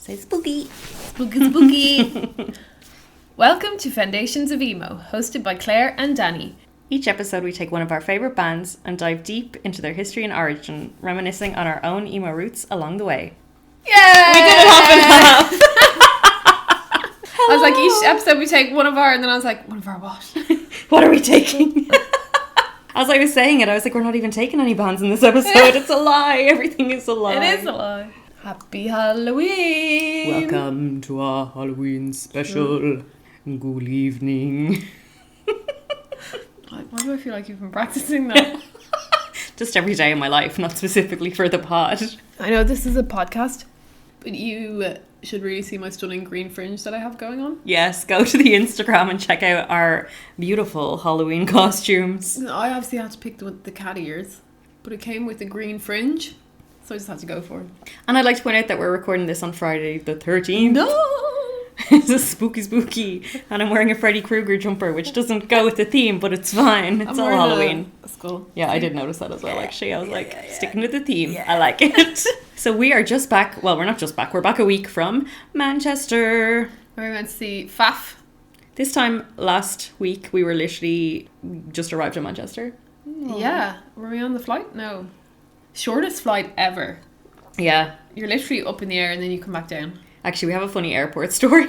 Say spooky. Spooky, spooky. Welcome to Foundations of Emo, hosted by Claire and Danny. Each episode we take one of our favourite bands and dive deep into their history and origin, reminiscing on our own emo roots along the way. Yay! We did it half and half! I was like, each episode we take one of our, and then I was like, one of our what? What are we taking? As I was saying it, I was like, we're not even taking any bands in this episode. It's a lie. Everything is a lie. It is a lie. Happy Halloween! Welcome to our Halloween special Ghoul evening. Why do I feel like you've been practicing that? Just every day in my life, not specifically for the pod. I know this is a podcast, but you should really see my stunning green fringe that I have going on. Yes, go to the Instagram and check out our beautiful Halloween costumes. I obviously had to pick the cat ears, but it came with a green fringe, so I just had to go for it. And I'd like to point out that we're recording this on Friday the 13th. No! It's a spooky. And I'm wearing a Freddy Krueger jumper, which doesn't go with the theme, but it's fine. It's all Halloween. A skull. Yeah, I did notice that as well, actually. I was sticking to the theme. Yeah. I like it. So we are just back. Well, we're not just back. We're back a week from Manchester. We went to see Faf. This time last week, we were literally just arrived in Manchester. Oh. Yeah. Were we on the flight? No. Shortest flight ever. Yeah. You're literally up in the air and then you come back down. Actually, we have a funny airport story.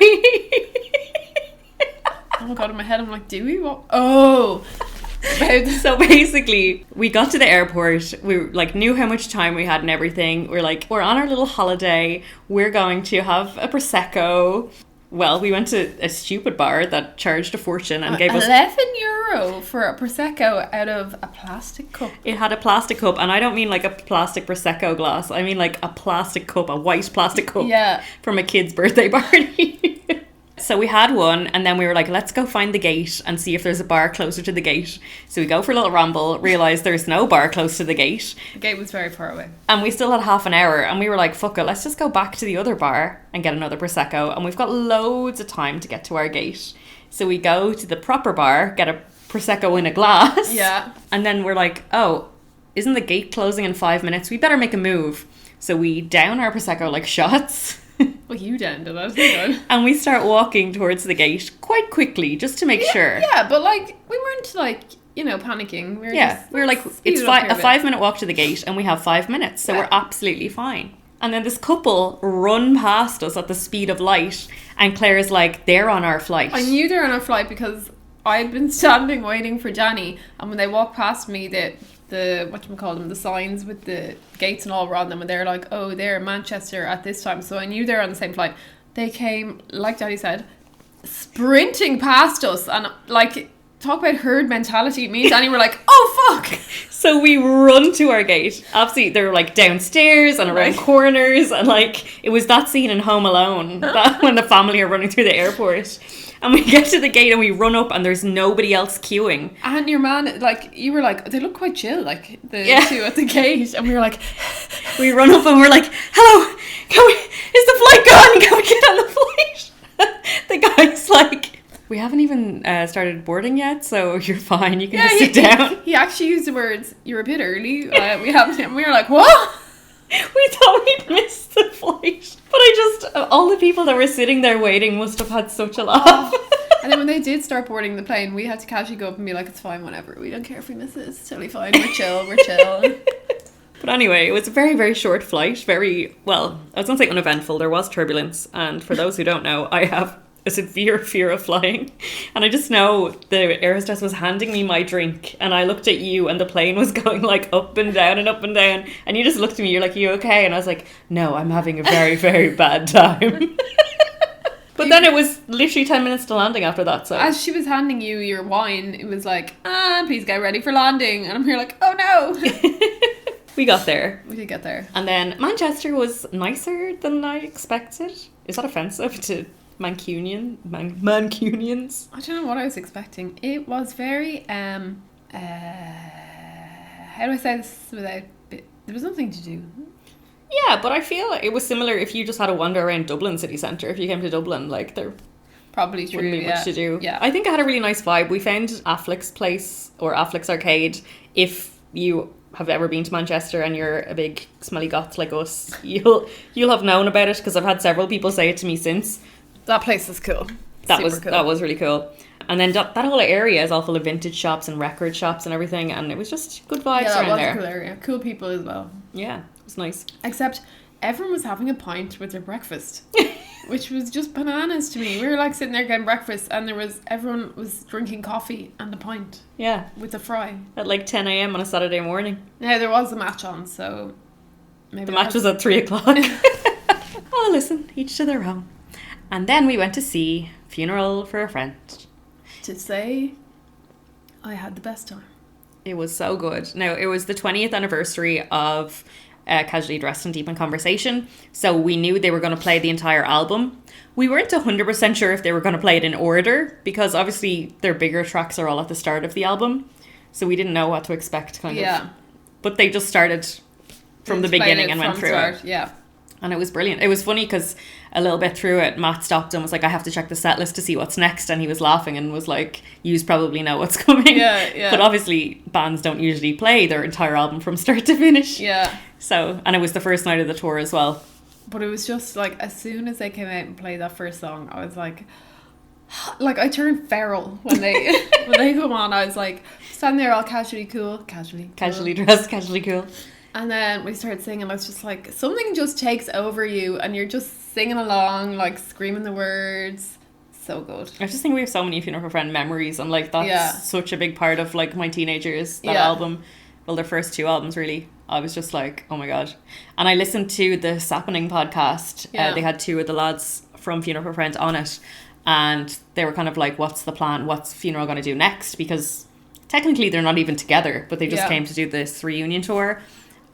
Oh my god, in my head I'm like, do we? What? Oh! So basically, we got to the airport, we knew how much time we had and everything. We're on our little holiday, we're going to have a Prosecco. Well, we went to a stupid bar that charged a fortune and gave us €11 for a Prosecco out of a plastic cup. It had a plastic cup, and I don't mean like a plastic Prosecco glass. I mean like a plastic cup, a white plastic cup from a kid's birthday party. So we had one, and then we were like, let's go find the gate and see if there's a bar closer to the gate. So we go for a little ramble, realise there's no bar close to the gate. The gate was very far away. And we still had half an hour, and we were like, fuck it, let's just go back to the other bar and get another Prosecco. And we've got loads of time to get to our gate. So we go to the proper bar, get a Prosecco in a glass. Yeah. And then we're like, oh, isn't the gate closing in 5 minutes? We better make a move. So we down our Prosecco like shots. Well, you downed it, that was good. And we start walking towards the gate quite quickly, just to make sure. Yeah, but we weren't panicking. We were like, it's a 5 minute walk to the gate and we have 5 minutes, so we're absolutely fine. And then this couple run past us at the speed of light, and Claire's like, they're on our flight. I knew they were on our flight because I'd been standing waiting for Danny, and when they walked past me, the signs with the gates and all were on them, and they're like, oh, they're in Manchester at this time, so I knew they were on the same flight. They came, like Daddy said, sprinting past us, and talk about herd mentality. Me and Danny were like, oh fuck. So we run to our gate. Obviously they were downstairs and around corners, and it was that scene in Home Alone that when the family are running through the airport. And we get to the gate and we run up and there's nobody else queuing. And your man, you were like, they look quite chill, the two at the gate. And we were like... We run up and we're like, hello, is the flight gone? Can we get on the flight? The guy's like, we haven't even started boarding yet, so you're fine. You can just sit down. He actually used the words, you're a bit early. We haven't... And we were like, what? We thought we'd missed the flight. But all the people that were sitting there waiting must have had such a laugh. And then when they did start boarding the plane, we had to casually go up and be like, it's fine, whatever. We don't care if we miss it. It's totally fine. We're chill. But anyway, it was a very, very short flight. I was going to say uneventful. There was turbulence. And for those who don't know, I have a severe fear of flying, and I just know the air hostess was handing me my drink and I looked at you and the plane was going up and down and up and down, and you just looked at me, you're like, you okay? And I was like, no, I'm having a very, very bad time. But then it was literally 10 minutes to landing after that. So as she was handing you your wine, it was like, please get ready for landing, and I'm here like, oh no. We got there. We did get there. And then Manchester was nicer than I expected. Is that offensive to Mancunians? I don't know what I was expecting. It was very how do I say this without there was nothing to do. Yeah, but I feel it was similar if you just had a wander around Dublin city centre. If you came to Dublin, there probably true, wouldn't be much to do. Yeah, I think it had a really nice vibe. We found Affleck's place or Affleck's arcade if you have ever been to Manchester and you're a big smelly goth like us, you'll have known about it, because I've had several people say it to me since. That place is cool. That Super was really cool. And then that whole area is all full of vintage shops and record shops and everything, and it was just good vibes Yeah, that around was there. a cool area. Cool people as well. Yeah, it was nice. Except everyone was having a pint with their breakfast, which was just bananas to me. We were like sitting there getting breakfast, and everyone was drinking coffee and a pint. Yeah. With a fry. At like 10 a.m. on a Saturday morning. Yeah, there was a match on, so maybe the match was at 3 o'clock. Oh, listen, each to their own. And then we went to see Funeral for a Friend. To say I had the best time. It was so good. Now, it was the 20th anniversary of Casually Dressed and Deep in Conversation, so we knew they were going to play the entire album. We weren't 100% sure if they were going to play it in order, because obviously their bigger tracks are all at the start of the album, so we didn't know what to expect, kind of. But they just started from the beginning and went through it. Yeah. And it was brilliant. It was funny because a little bit through it, Matt stopped and was like, I have to check the set list to see what's next. And he was laughing and was like, you probably know what's coming. Yeah. But obviously bands don't usually play their entire album from start to finish. Yeah. So, and it was the first night of the tour as well. But it was just like, as soon as they came out and played that first song, I was like I turned feral when they come on. I was like, standing there all casually dressed, casually cool. And then we started singing. I was just like, something just takes over you and you're just singing along, like screaming the words. So good. I just think we have so many Funeral for a Friend memories, and like that's such a big part of like my teenagers, that album. Well, their first two albums really. I was just like, oh my god. And I listened to the Sappening podcast. They had two of the lads from Funeral for a Friend on it, and they were kind of like, what's the plan? What's Funeral going to do next? Because technically they're not even together, but they just came to do this reunion tour.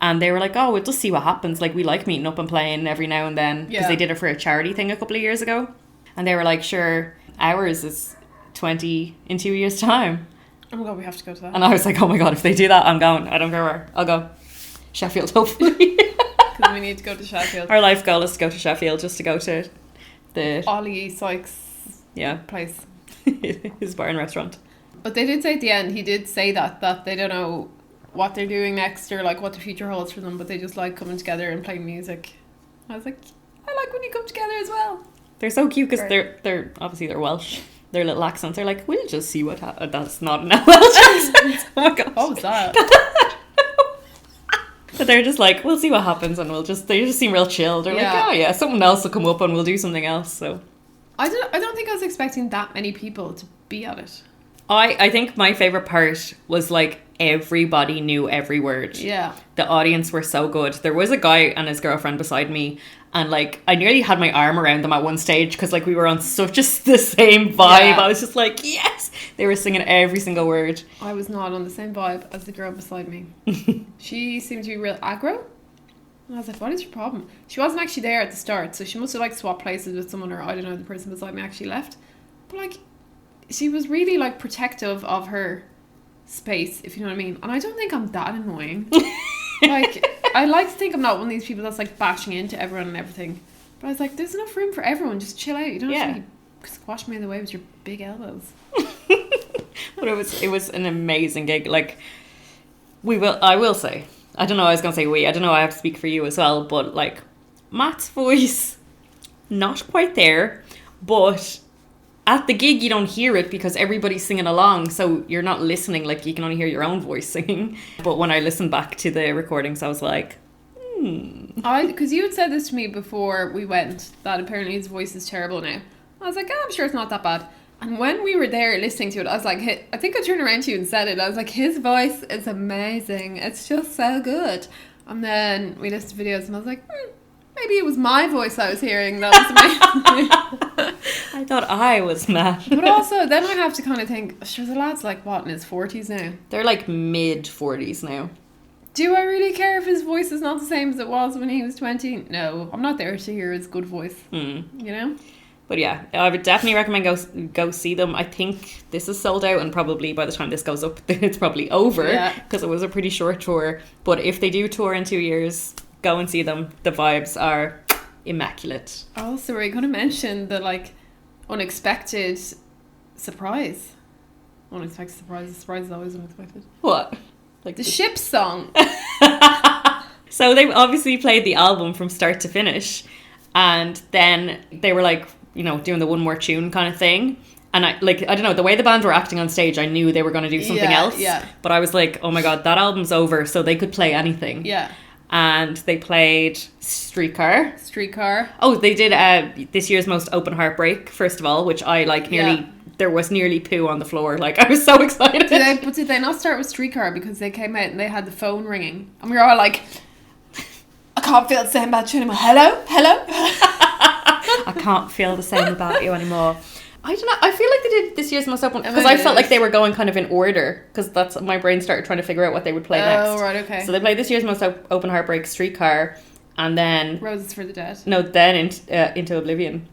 And they were like, oh, we'll just see what happens. Like, we like meeting up and playing every now and then. Because they did it for a charity thing a couple of years ago. And they were like, sure, ours is 20 in 2 years' time. Oh my god, we have to go to that. And I was like, oh my god, if they do that, I'm going. I don't care where. I'll go. Sheffield, hopefully. Because we need to go to Sheffield. Our life goal is to go to Sheffield, just to go to the... Ollie Sykes place. His bar and restaurant. But they did say at the end, he did say that they don't know what they're doing next or like what the future holds for them, but they just like coming together and playing music. I was like, I like when you come together as well. They're so cute because they're obviously they're Welsh. Their little accents. They're like, we'll just see what happens. That's not an Welsh accent. Oh my god. What was that? But they're just like, we'll see what happens, and they just seem real chill. They're like, oh yeah, someone else will come up and we'll do something else. So I don't think I was expecting that many people to be at it. I think my favourite part was like everybody knew every word. Yeah. The audience were so good. There was a guy and his girlfriend beside me, and like I nearly had my arm around them at one stage because like we were on such the same vibe. Yeah. I was just like, yes! They were singing every single word. I was not on the same vibe as the girl beside me. She seemed to be real aggro. And I was like, what is your problem? She wasn't actually there at the start, so she must have like swapped places with someone, or I don't know, the person beside me actually left. But like, she was really like protective of her space, if you know what I mean. And I don't think I'm that annoying. Like, I like to think I'm not one of these people that's like bashing into everyone and everything. But I was like, there's enough room for everyone. Just chill out. You don't have to be squash me in the way with your big elbows. But it was an amazing gig. Like, I will say, I don't know, I was going to say we, I don't know, I have to speak for you as well, but like, Matt's voice, not quite there, but at the gig you don't hear it because everybody's singing along, so you're not listening, like you can only hear your own voice singing. But when I listened back to the recordings, I was like, because you had said this to me before we went, that apparently his voice is terrible now. I was like, I'm sure it's not that bad. And when we were there listening to it, I was like, I think I turned around to you and said it. I was like, his voice is amazing. It's just so good. And then we listened to videos and I was like, maybe it was my voice I was hearing. That was amazing. I thought I was mad. But also, then I have to kind of think, sure, the lad's like, what, in his 40s now? They're like mid-40s now. Do I really care if his voice is not the same as it was when he was 20? No, I'm not there to hear his good voice. You know? But yeah, I would definitely recommend go see them. I think this is sold out, and probably by the time this goes up, it's probably over because it was a pretty short tour. But if they do tour in 2 years, go and see them. The vibes are immaculate. Also, we're going to mention the like unexpected surprise. Unexpected surprise. The surprise is always unexpected. What? Like The ship song. So they obviously played the album from start to finish, and then they were like, you know, doing the one more tune kind of thing. And I don't know, the way the band were acting on stage, I knew they were going to do something else. Yeah. But I was like, oh my God, that album's over, so they could play anything. Yeah. And they played Streetcar. Oh, they did this year's Most Open Heartbreak, first of all, which I like nearly... Yeah. There was nearly poo on the floor. Like, I was so excited. Did they not start with Streetcar because they came out and they had the phone ringing? And we were all like, I can't feel the same about you anymore. Hello? I can't feel the same about you anymore. I don't know. I feel like they did this year's Most Open because I felt like they were going kind of in order because that's my brain started trying to figure out what they would play next. Oh, right, okay. So they played this year's Most Open Heartbreak, Streetcar, and then Roses for the Dead. No, then Into Oblivion.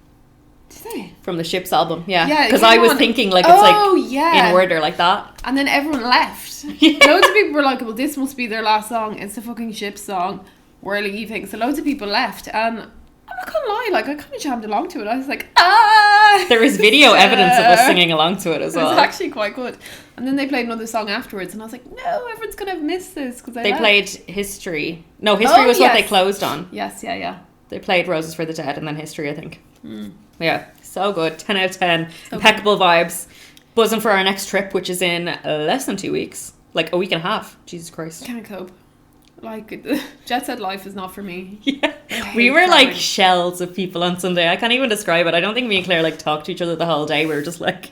Did they? From the Ships album, yeah. Yeah, because I was thinking like it's in order like that. And then everyone left. Loads of people were like, well, this must be their last song. It's the fucking Ships song. We're leaving. So loads of people left, and I'm not gonna lie, like I kind of jammed along to it. I was like, There is video evidence of us singing along to it as well. It was actually quite good. And then they played another song afterwards, and I was like, no, everyone's gonna have missed this because they played History. No, History was what they closed on. Yes, yeah. They played Roses for the Dead and then History, I think. Yeah, so good. 10 out of 10. So impeccable vibes. Buzzing for our next trip, which is in less than 2 weeks. Like a week and a half. Jesus Christ. Can't cope. Like, jet set life is not for me. Yeah. We were like shells of people on Sunday. I can't even describe it. I don't think me and Claire like talked to each other the whole day. We were just like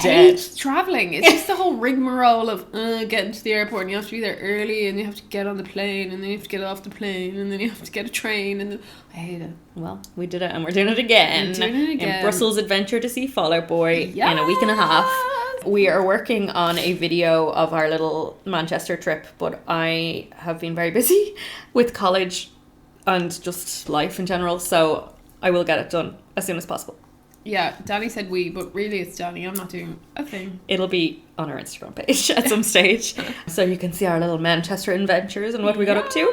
dead. Traveling. It's just the whole rigmarole of getting to the airport and you have to be there early and you have to get on the plane and then you have to get off the plane and then you have to get a train and then I hate it. Well, we did it and we're doing it again. In Brussels adventure to see Fall Out Boy in a week and a half. We are working on a video of our little Manchester trip, but I have been very busy with college and just life in general, so I will get it done as soon as possible. Yeah, Danny said we, but really it's Danny. I'm not doing a thing. It'll be on our Instagram page at some stage, so you can see our little Manchester adventures and what we got up to.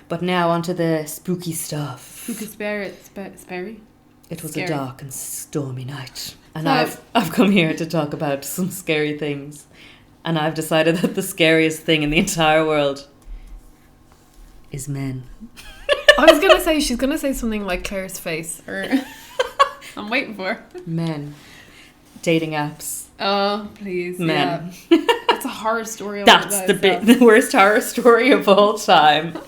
But now onto the spooky stuff. Spooky Sperry? It was a dark and stormy night. And I've come here to talk about some scary things. And I've decided that the scariest thing in the entire world is men. I was going to say, she's going to say something like Claire's face. Or I'm waiting for her. Men. Dating apps. Oh, please. Men. Yeah. That's a horror story. That's the worst horror story of all time.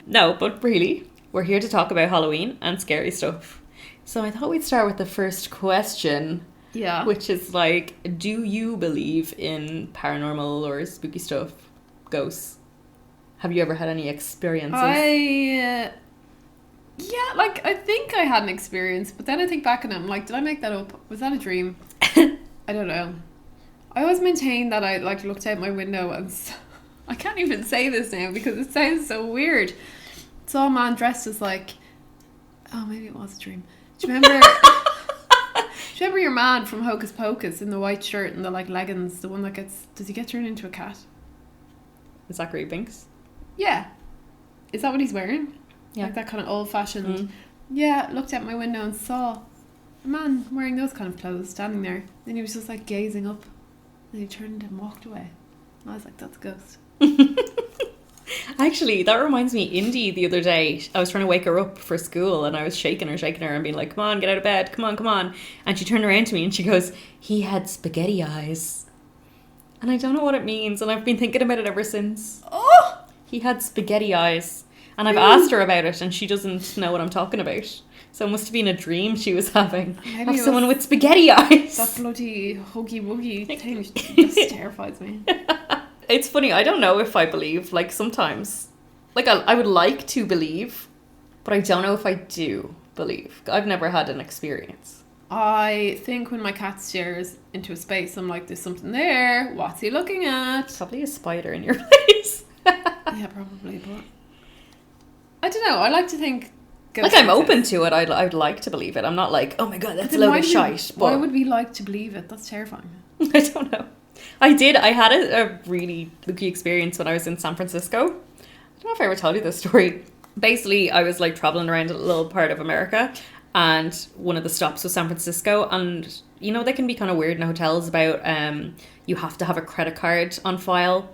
No, but really, we're here to talk about Halloween and scary stuff. So I thought we'd start with the first question. Yeah. Which is like, do you believe in paranormal or spooky stuff? Ghosts? Have you ever had any experiences? I think I had an experience, but then I think back on it, I'm like, did I make that up? Was that a dream? I don't know. I always maintain that I like looked out my window and I can't even say this now because it sounds so weird. Saw a man dressed as like, oh, maybe it was a dream. Do you remember? Do you remember your man from Hocus Pocus in the white shirt and the like leggings, the one that does he get turned into a cat? Zachary Binks? Yeah. Is that what he's wearing? Yeah. Like that kind of old-fashioned... Yeah, looked out my window and saw a man wearing those kind of clothes standing there. Then he was just like gazing up. And he turned and walked away. And I was like, that's a ghost. Actually, that reminds me, Indy the other day, I was trying to wake her up for school and I was shaking her and being like, come on, get out of bed, come on. And she turned around to me and she goes, he had spaghetti eyes. And I don't know what it means and I've been thinking about it ever since. Oh! He had spaghetti eyes. And I've asked her about it and she doesn't know what I'm talking about. So it must have been a dream she was having. Maybe of someone with spaghetti eyes. That bloody huggy wuggy thing just terrifies me. It's funny, I don't know if I believe, like sometimes, like I would like to believe, but I don't know if I do believe. I've never had an experience. I think when my cat stares into a space, I'm like, there's something there. What's he looking at? Probably a spider in your face. Yeah, probably, but I don't know. I like to think... Like I'm open to it. I'd like to believe it. I'm not like, oh my God, that's a load of shite. Why would we like to believe it? That's terrifying. I don't know. I had a really spooky experience when I was in San Francisco. I don't know if I ever told you this story. Basically, I was like traveling around a little part of America and one of the stops was San Francisco, and you know they can be kind of weird in hotels about you have to have a credit card on file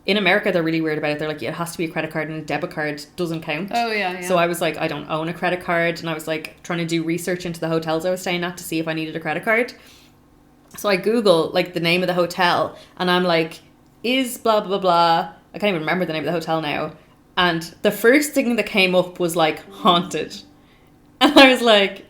in America, they're really weird about it. They're like, it has to be a credit card and a debit card doesn't count. Oh, yeah. So I was like, I don't own a credit card. And I was like trying to do research into the hotels I was staying at to see if I needed a credit card. So I Google like the name of the hotel and I'm like, is blah, blah, blah. I can't even remember the name of the hotel now. And the first thing that came up was like haunted. And I was like,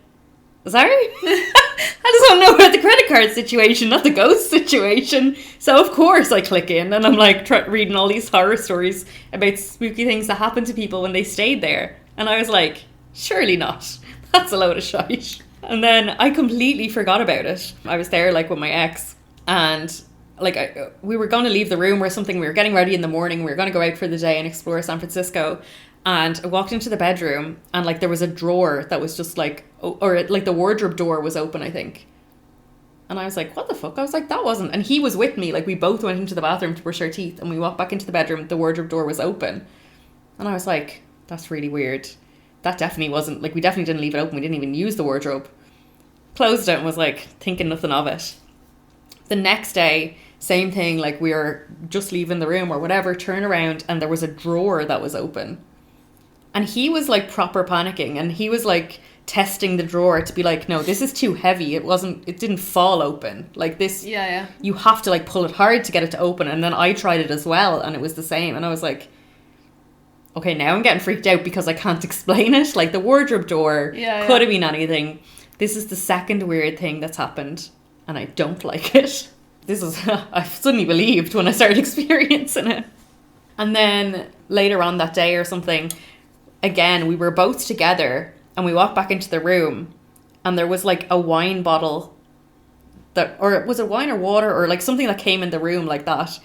sorry? I just want to know about the credit card situation, not the ghost situation. So of course I click in and I'm like reading all these horror stories about spooky things that happened to people when they stayed there. And I was like, surely not. That's a load of shite. And then I completely forgot about it. I was there like with my ex and like we were going to leave the room or something. We were getting ready in the morning. We were going to go out for the day and explore San Francisco. And I walked into the bedroom and like there was a drawer that was just like, or like the wardrobe door was open, I think. And I was like, what the fuck? I was like, that wasn't. And he was with me. Like we both went into the bathroom to brush our teeth and we walked back into the bedroom. The wardrobe door was open. And I was like, that's really weird. That definitely wasn't, like we definitely didn't leave it open. We didn't even use the wardrobe. Closed it and was like thinking nothing of it. The next day, same thing. Like we were just leaving the room or whatever, turn around and there was a drawer that was open. And he was like proper panicking and he was like testing the drawer to be like, no, this is too heavy. It didn't fall open. Like this, Yeah. you have to like pull it hard to get it to open. And then I tried it as well and it was the same. And I was like, okay, now I'm getting freaked out because I can't explain it. Like the wardrobe door could have been anything. This is the second weird thing that's happened and I don't like it. This is, I suddenly believed when I started experiencing it. And then later on that day or something, again, we were both together and we walked back into the room and there was like a wine bottle that, or was it wine or water or like something that came in the room like that.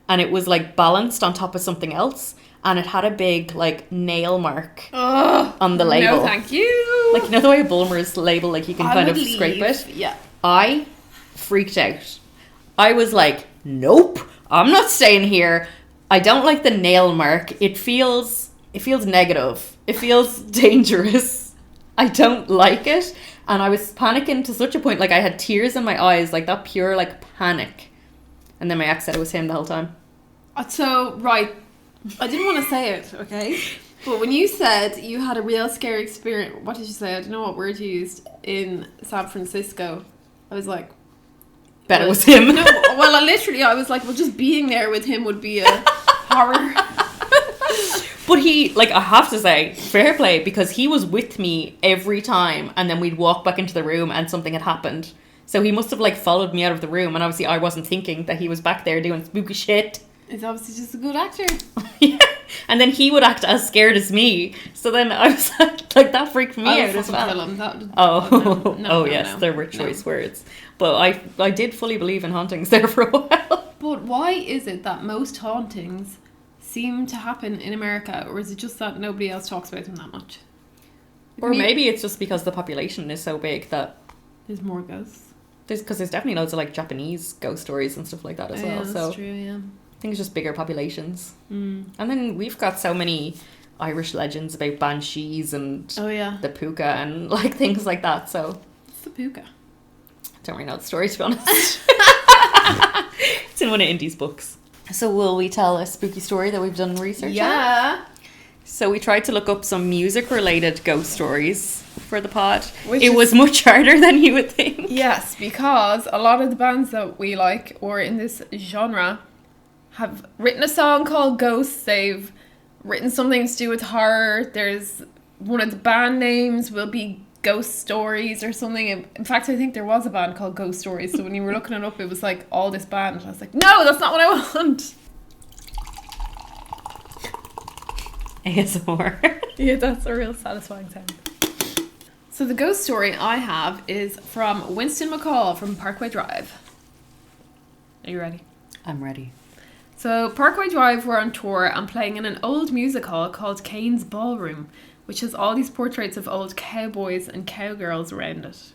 And it was like balanced on top of something else. And it had a big like nail mark on the label. No, thank you. Like, you know the way a Bulmer's label, like you can kind of scrape it? Yeah. I freaked out. I was like, nope, I'm not staying here. I don't like the nail mark. It feels negative. It feels dangerous. I don't like it. And I was panicking to such a point, like I had tears in my eyes, like that pure like panic. And then my ex said it was him the whole time. So, right, I didn't want to say it, okay? But when you said you had a real scary experience, what did you say? I don't know what word you used in San Francisco. I was like, Bet it was him. No, well, I was like, well, just being there with him would be a horror. But he, like, I have to say, fair play, because he was with me every time, and then we'd walk back into the room and something had happened. So he must have, like, followed me out of the room, and obviously I wasn't thinking that he was back there doing spooky shit. He's obviously just a good actor. Yeah. And then he would act as scared as me. So then I was like that freaked me out as well. Kill him. Yes, there were choice words. But I did fully believe in hauntings there for a while. But why is it that most hauntings seem to happen in America, or is it just that nobody else talks about them that much? Or maybe it's just because the population is so big that there's more ghosts. Because there's definitely loads of like Japanese ghost stories and stuff like that as well. That's so true, yeah. I think it's just bigger populations. Mm. And then we've got so many Irish legends about banshees and the puka and like things like that. So what's the puka? Don't really know the story, to be honest. It's in one of Indy's books. So will we tell a spooky story that we've done research on? Yeah. So we tried to look up some music-related ghost stories for the pod. It was much harder than you would think. Yes, because a lot of the bands that we like, or in this genre, have written a song called Ghosts. They've written something to do with horror. There's one of the band names will be Ghost Stories or something. In fact, I think there was a band called Ghost Stories. So when you were looking it up, it was like all this band. And I was like, no, that's not what I want. ASMR. Yeah, that's a real satisfying sound. So the ghost story I have is from Winston McCall from Parkway Drive. Are you ready? I'm ready. So Parkway Drive were on tour and playing in an old music hall called Kane's Ballroom, which has all these portraits of old cowboys and cowgirls around it.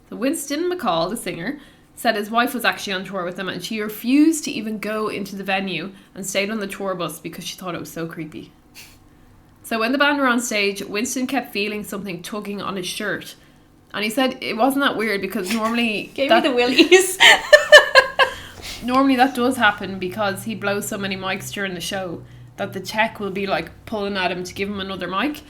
So Winston McCall, the singer, said his wife was actually on tour with them and she refused to even go into the venue and stayed on the tour bus because she thought it was so creepy. So when the band were on stage, Winston kept feeling something tugging on his shirt. And he said it wasn't that weird because normally... Gave me the willies. normally that does happen because he blows so many mics during the show that the tech will be like pulling at him to give him another mic.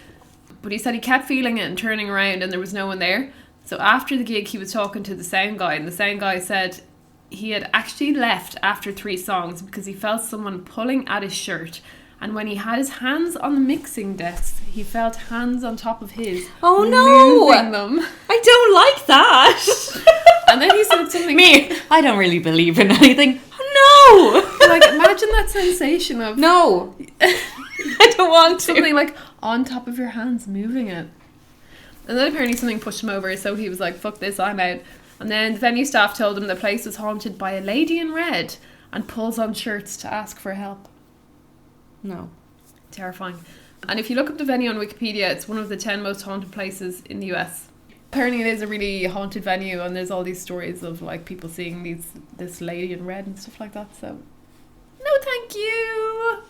But he said he kept feeling it and turning around and there was no one there. So after the gig, he was talking to the sound guy, and the sound guy said he had actually left after 3 songs because he felt someone pulling at his shirt. And when he had his hands on the mixing desk, he felt hands on top of his. Oh no! Moving them. I don't like that. And then he said something. Me, I don't really believe in anything. Oh, no! Like, imagine that sensation of. No. I don't want to. Something like on top of your hands, moving it. And then apparently something pushed him over, so he was like, fuck this, I'm out. And then the venue staff told him the place was haunted by a lady in red and pulls on shirts to ask for help. No. Terrifying. And if you look up the venue on Wikipedia, it's one of the 10 most haunted places in the US. Apparently it is a really haunted venue, and there's all these stories of like people seeing this lady in red and stuff like that. So, no thank you.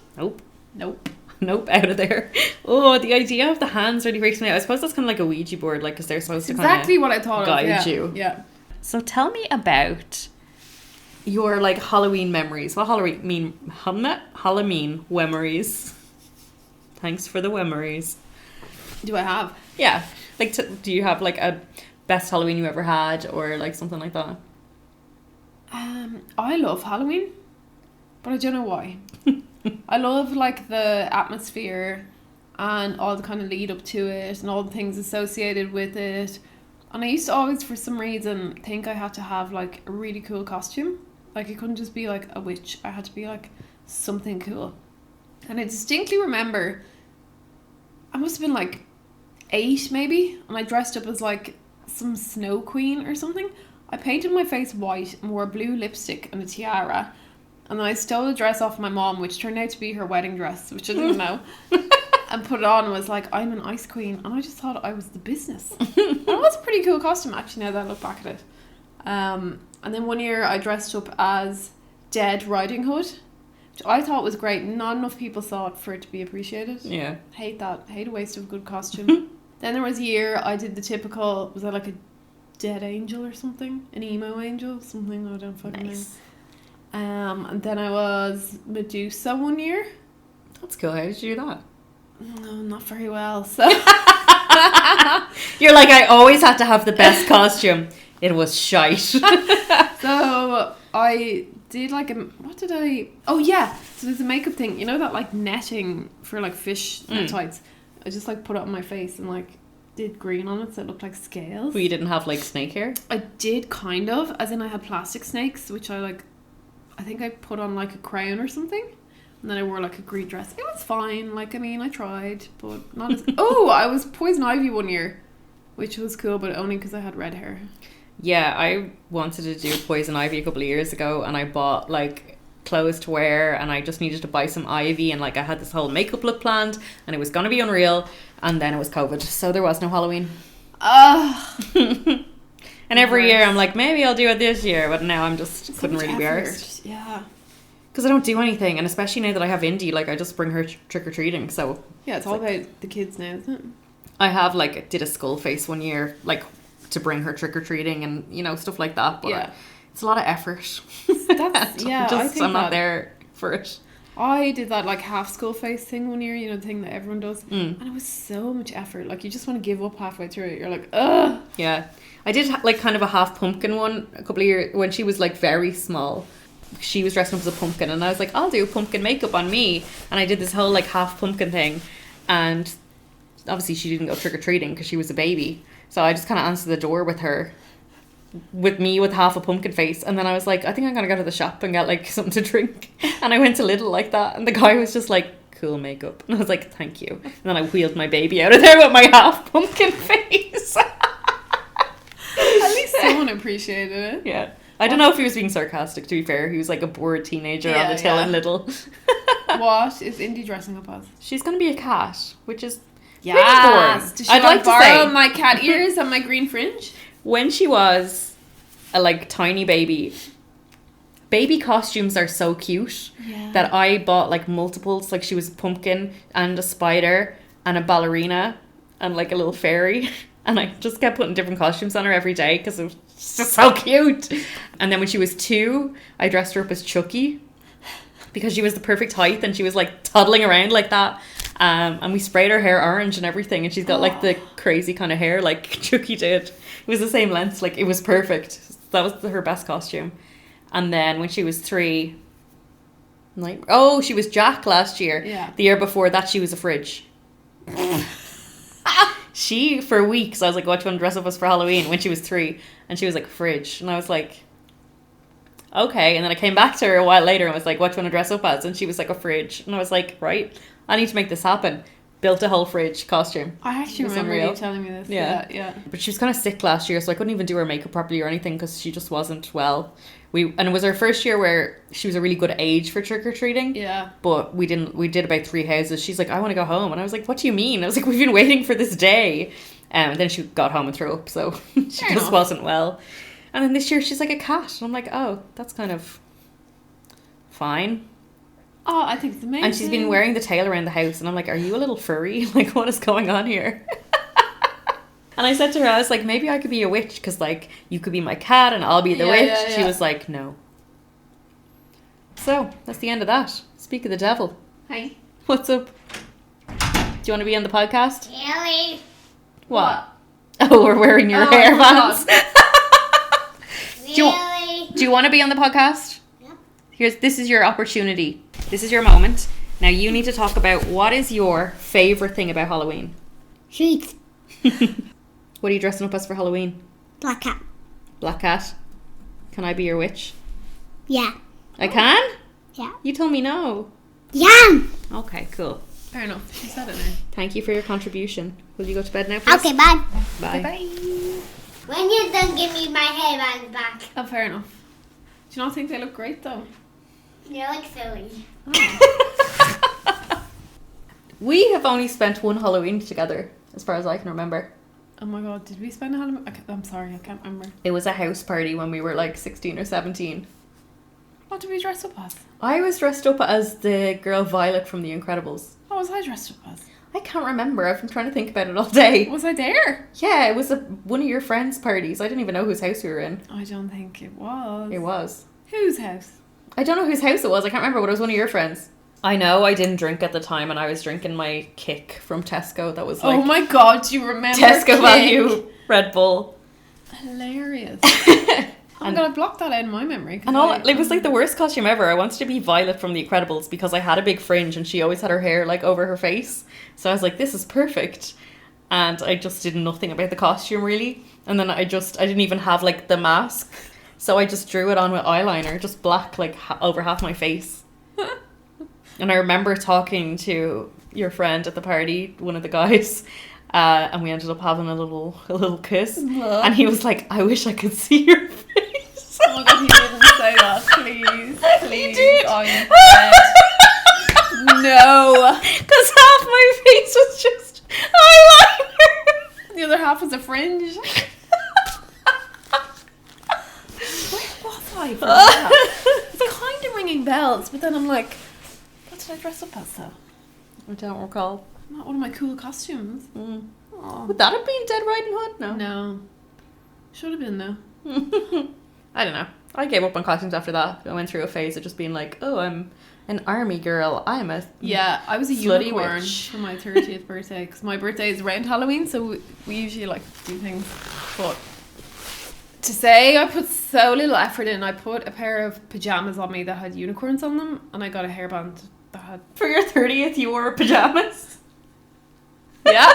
Nope, out of there. Oh, the idea of the hands really freaks me out. I suppose that's kind of like a Ouija board, like, because they're supposed to exactly what I thought guide of. you. Yeah. So tell me about your like Halloween memories. What Halloween memories? Thanks for the memories. Do I have? Yeah. Like, do you have like a best Halloween you ever had, or like something like that? I love Halloween, but I don't know why. I love like the atmosphere and all the kind of lead up to it and all the things associated with it. And I used to always, for some reason, think I had to have like a really cool costume. Like, it couldn't just be like a witch. I had to be like something cool. And I distinctly remember, I must have been like 8 maybe, and I dressed up as like some snow queen or something. I painted my face white and wore blue lipstick and a tiara. And then I stole a dress off my mom, which turned out to be her wedding dress, which I didn't know. And put it on and was like, I'm an ice queen. And I just thought I was the business. And it was a pretty cool costume, actually, now that I look back at it. And then one year I dressed up as Dead Riding Hood, which I thought was great. Not enough people saw it for it to be appreciated. Yeah. Hate that. Hate a waste of a good costume. Then there was a year I did the typical, was that like a dead angel or something? An emo angel? Something I don't fucking know. And then I was Medusa one year. That's cool. How did you do that? No, not very well. So you're like, I always had to have the best costume. It was shite. So I did like oh yeah, so there's a makeup thing, you know, that like netting for like fish net tights. I just like put it on my face and like did green on it so it looked like scales. But you didn't have like snake hair? I did kind of, as in I had plastic snakes, which I think I put on like a crown or something, and then I wore like a green dress. It was fine. Like, I mean, I tried, but not as... Oh, I was Poison Ivy one year, which was cool, but only because I had red hair. Yeah, I wanted to do Poison Ivy a couple of years ago, and I bought like clothes to wear, and I just needed to buy some ivy, and like I had this whole makeup look planned, and it was going to be unreal, and then it was COVID, so there was no Halloween. And every year I'm like, maybe I'll do it this year, but now I'm just couldn't really be arsed. Yeah. Because I don't do anything, and especially now that I have Indy, like I just bring her trick-or-treating, so... Yeah, it's all like, about the kids now, isn't it? I have like, did a skull face one year, like to bring her trick-or-treating and, you know, stuff like that, but yeah. It's a lot of effort. I'm not there for it. I did that like half skull face thing one year, you know, the thing that everyone does, and it was so much effort. Like, you just want to give up halfway through it. You're like, ugh. Yeah, I did like kind of a half pumpkin one a couple of years when she was like very small. She was dressed up as a pumpkin, and I was like, I'll do pumpkin makeup on me, and I did this whole like half pumpkin thing, and obviously she didn't go trick-or-treating because she was a baby, so I just kind of answered the door with her. With me with half a pumpkin face, and then I was like, I think I'm gonna go to the shop and get like something to drink, and I went to Lidl like that, and the guy was just like, cool makeup, and I was like, thank you, and then I wheeled my baby out of there with my half pumpkin face. At least someone appreciated it. Yeah, I don't know if he was being sarcastic, to be fair. He was like a bored teenager on the till in Lidl. What is Indy dressing up as? She's gonna be a cat, which is yes. Does she I'd like to borrow say my cat ears and my green fringe? When she was a like tiny baby costumes are so cute that I bought like multiples. Like, she was a pumpkin and a spider and a ballerina and like a little fairy. And I just kept putting different costumes on her every day because it was just so cute. And then when she was 2, I dressed her up as Chucky because she was the perfect height and she was like toddling around like that. And we sprayed her hair orange and everything, and she's got like the crazy kind of hair like Chucky did. It was the same length, like it was perfect. That was her best costume. And then when she was 3, like, oh, she was Jack last year. Yeah. The year before that, she was a fridge. She, for weeks, I was like, what do you want to dress up as for Halloween? When she was 3, and she was like, fridge. And I was like, okay. And then I came back to her a while later and was like, what do you want to dress up as? And she was like, a fridge. And I was like, right, I need to make this happen. Built a whole fridge costume. I actually remember you telling me this. Yeah. But she was kind of sick last year, so I couldn't even do her makeup properly or anything because she just wasn't well. And it was her first year where she was a really good age for trick-or-treating. Yeah. But we did about 3 houses. She's like, I want to go home. And I was like, what do you mean? I was like, we've been waiting for this day. And then she got home and threw up, so she just wasn't well. And then this year she's like a cat. And I'm like, oh, that's kind of fine. Oh, I think it's amazing. And she's been wearing the tail around the house. And I'm like, are you a little furry? Like, what is going on here? And I said to her, I was like, maybe I could be a witch because, like, you could be my cat and I'll be the witch. Yeah. She was like, no. So, that's the end of that. Speak of the devil. Hi. What's up? Do you want to be on the podcast? Really? What? Oh, we're wearing your hair bands. Really? Do you want to be on the podcast? Yep. This is your opportunity. This is your moment. Now you need to talk about what is your favourite thing about Halloween. Sweets. What are you dressing up as for Halloween? Black cat. Black cat. Can I be your witch? Yeah. I can? Yeah. You told me no. Yeah. Okay, cool. Fair enough. She said it now. Thank you for your contribution. Will you go to bed now, please? Okay, bye. Bye. Bye. When you're done, give me my hairband back. Oh, fair enough. Do you not think they look great though? You're like silly. We have only spent one Halloween together, as far as I can remember. Oh my god, did we spend a Halloween? I'm sorry, I can't remember. It was a house party when we were like 16 or 17. What did we dress up as? I was dressed up as the girl Violet from The Incredibles. What was I dressed up as? I can't remember. I've been trying to think about it all day. Was I there? Yeah, it was one of your friends' parties. I didn't even know whose house we were in. I don't think it was. It was. Whose house? I don't know whose house it was. I can't remember, but it was one of your friends. I know I didn't drink at the time, and I was drinking my Kick from Tesco. That was like, oh my god, do you remember Tesco Kick? value Red Bull. Hilarious. Oh my god, I blocked that out in my memory. And it was like the worst costume ever. I wanted to be Violet from The Incredibles because I had a big fringe and she always had her hair like over her face. So I was like, this is perfect. And I just did nothing about the costume really. And then I didn't even have like the mask. So I just drew it on with eyeliner, just black, like over half my face. And I remember talking to your friend at the party, one of the guys, and we ended up having a little kiss. And he was like, I wish I could see your face. Oh my god, he didn't say that. Please. He did. I'm dead. No. Because half my face was just eyeliner. The other half was a fringe. Where was I for that? It's kind of ringing bells, but then I'm like, what did I dress up as though? I don't recall. Not one of my cool costumes. Would that have been Dead Riding Hood? No. No. Should have been though. I don't know. I gave up on costumes after that. I went through a phase of just being like, oh, I'm an army girl. I'm a I was a slutty unicorn witch. for my 30th birthday because my birthday is around Halloween, so we usually like to do things. But to say I put so little effort in, I put a pair of pajamas on me that had unicorns on them, and I got a hairband that had. For your 30th, you wore pajamas? Yeah.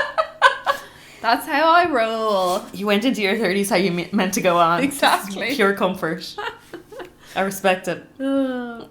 That's how I roll. You went into your 30s how you meant to go on. Exactly. Pure comfort. I respect it. Do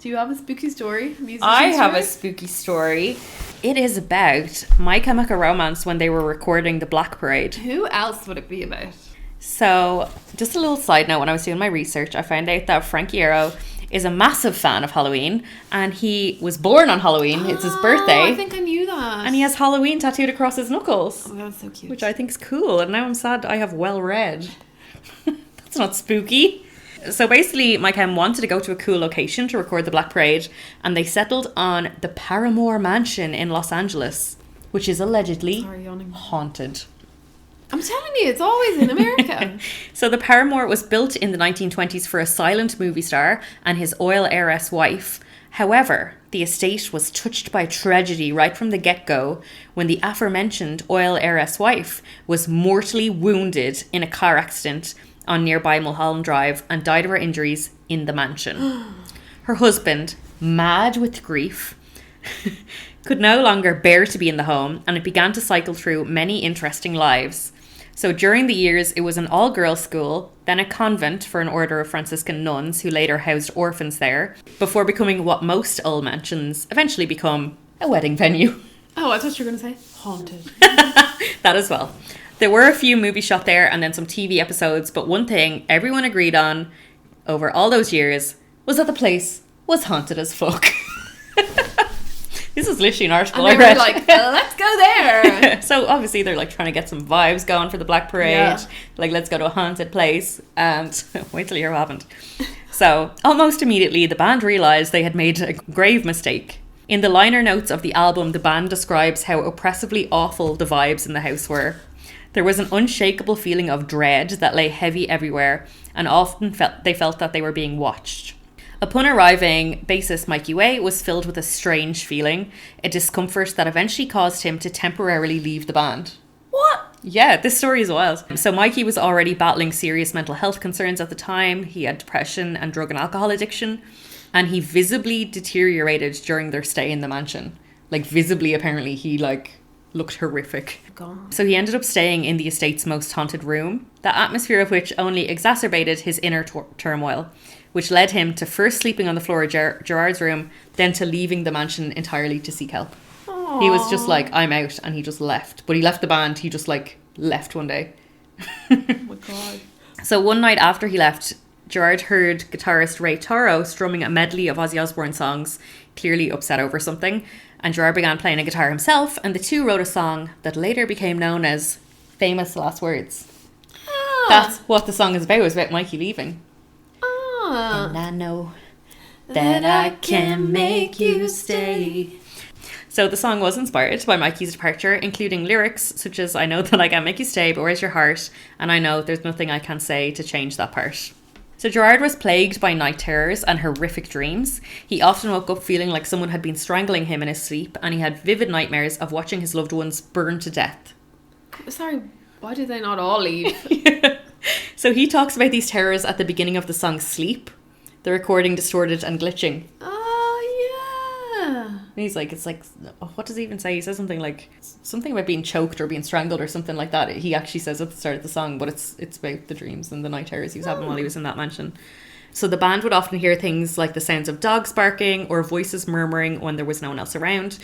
you have a spooky story? I have a spooky story. It is about My Chemical Romance when they were recording the Black Parade. Who else would it be about? So, just a little side note, when I was doing my research, I found out that Frankie Iero is a massive fan of Halloween, and he was born on Halloween. It's his birthday. I think I knew that. And he has Halloween tattooed across his knuckles. Oh, that's so cute. Which I think is cool, and now I'm sad I have well read. That's not spooky. So basically, my chem wanted to go to a cool location to record the Black Parade, and they settled on the Paramore Mansion in Los Angeles. which is allegedly Sorry, yawning. haunted. I'm telling you, it's always in America. So the Paramore was built in the 1920s for a silent movie star and his oil heiress wife. However, the estate was touched by tragedy right from the get-go when the aforementioned oil heiress wife was mortally wounded in a car accident on nearby Mulholland Drive and died of her injuries in the mansion. Her husband, mad with grief, could no longer bear to be in the home, and it began to cycle through many interesting lives. So during the years, it was an all-girls school, then a convent for an order of Franciscan nuns who later housed orphans there, before becoming what most old mansions eventually become, a wedding venue. Oh, I thought you were going to say haunted. That as well. There were a few movies shot there and then some TV episodes, but one thing everyone agreed on over all those years was that the place was haunted as fuck. This is literally an article And I they read. were like, let's go there. So obviously they're like trying to get some vibes going for the Black Parade. Yeah. Like, let's go to a haunted place. And wait till you hear what happened. So almost immediately the band realised they had made a grave mistake. In the liner notes of the album, the band describes how oppressively awful the vibes in the house were. There was an unshakable feeling of dread that lay heavy everywhere, and often they felt that they were being watched. Upon arriving, bassist Mikey Way was filled with a strange feeling, a discomfort that eventually caused him to temporarily leave the band. What? Yeah, this story is wild. So Mikey was already battling serious mental health concerns at the time. He had depression and drug and alcohol addiction, and he visibly deteriorated during their stay in the mansion. Like, visibly, apparently, he, looked horrific. God. So he ended up staying in the estate's most haunted room, the atmosphere of which only exacerbated his inner turmoil, which led him to first sleeping on the floor of Gerard's room, then to leaving the mansion entirely to seek help. Aww. He was just like, I'm out, and he just left. But he left the band, he just left one day. Oh my God. So one night after he left, Gerard heard guitarist Ray Toro strumming a medley of Ozzy Osbourne songs, clearly upset over something, and Gerard began playing a guitar himself, and the two wrote a song that later became known as Famous Last Words. Ah. That's what the song is about. It's about Mikey leaving. Ah. And I know that I can make you stay. So the song was inspired by Mikey's departure, including lyrics such as, I know that I can't make you stay, but where's your heart? And I know there's nothing I can say to change that part. So Gerard was plagued by night terrors and horrific dreams. He often woke up feeling like someone had been strangling him in his sleep, and he had vivid nightmares of watching his loved ones burn to death. Sorry, why did they not all leave? So he talks about these terrors at the beginning of the song Sleep, the recording distorted and glitching. Oh, yeah. And he's like, what does he even say? He says something about being choked or being strangled or something like that. He actually says at the start of the song, but it's about the dreams and the night terrors he was having while he was in that mansion. So the band would often hear things like the sounds of dogs barking or voices murmuring when there was no one else around.